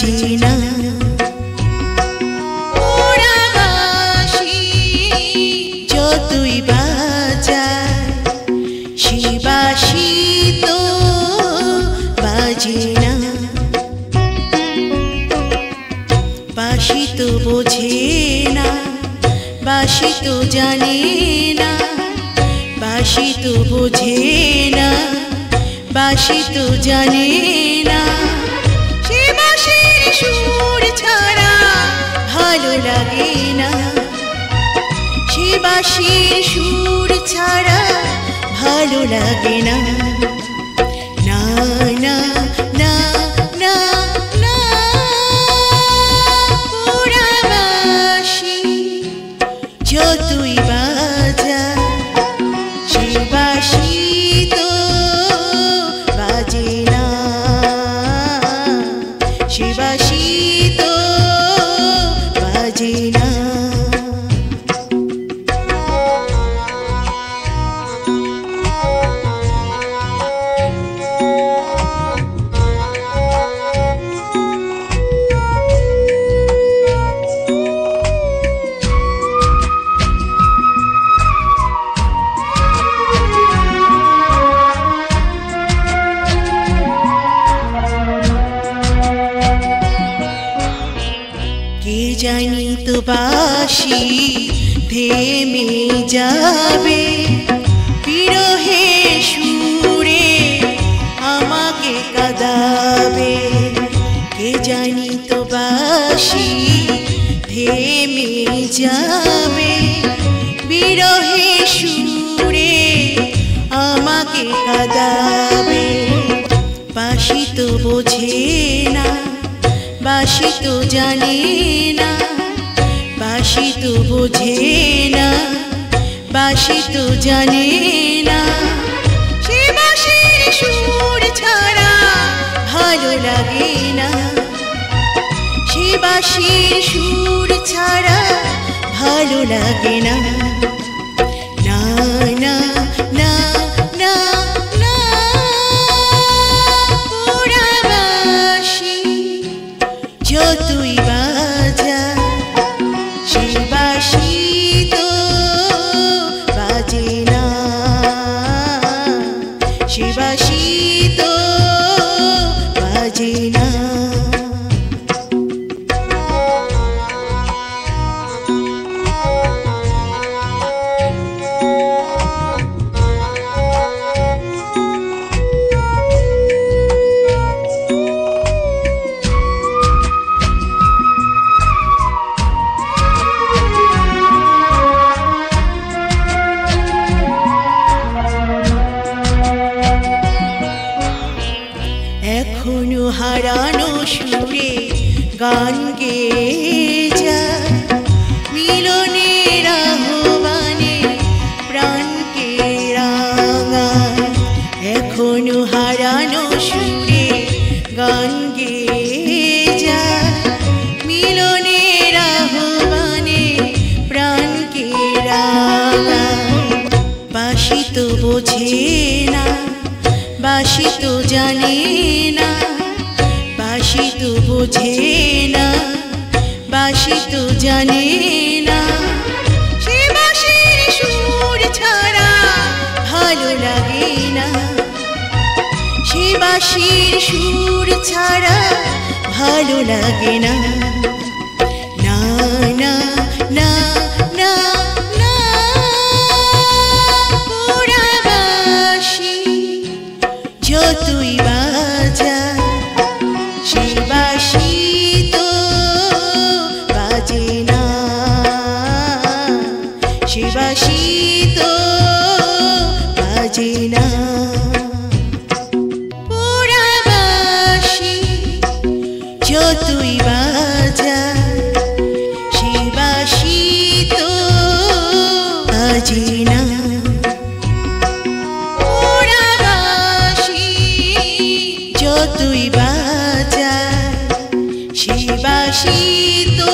বাজে না যতই বাজায় সে বাঁশি তো বাজে না। বাঁশি তো বোঝে না, বাঁশি তো জানে না, বাঁশি তো বোঝে না, বাঁশি তো জানে না। সে বাঁশির সুর ছাড়া ভালো লাগে না, সে বাঁশির সুর ছাড়া ভালো লাগে না। না না না না না পোড়া বাঁশি যতই বাজায় সে বাঁশি তো বাজে না, সে বাঁশি তো বাজে না। কে জানি তো বাঁশি থেমে যাবে বিরহে সুরে আমাকে কাঁদাবে। কে জানি তো বাঁশি থেমে যাবে বিরহে সুরে আমাকে কাঁদাবে। বাঁশি তো বোঝে না, বাঁশি তো জানে না, বাঁশি তো বোঝে না, বাঁশি তো জানে না। সে বাঁশির সুর ছাড়া ভালো লাগে না, সে বাঁশির সুর ছাড়া ভালো লাগে না। না না না না না পোড়া বাঁশি যতই বাজায় সে বাঁশি তো বাজে না, সে বাঁশি তো বাজে না। এখনো হারানো সুরে গান গেয়ে যায় মিলনের আহ্বানে প্রাণকে রাঙায়। এখনো হারানো সুরে গান গেয়ে যায় মিলনের আহ্বানে প্রাণকে রাঙায়। বাঁশি তো বোঝে না, বাঁশি তো জানে না, বাঁশি তো বোঝে না, বাঁশি তো জানে না। সে বাঁশির সুর ছাড়া ভালো লাগে না, সে বাঁশির সুর ছাড়া ভালো লাগে না। না না না না না পোড়া বাঁশি যতই বাজায় সে বাঁশি তো বাজে না, সে বাঁশি তো বাজে না। পোড়া বাঁশি যতই বাজায় সে বাঁশি তো বাজে না। যতই বাজায় সে বাঁশি তো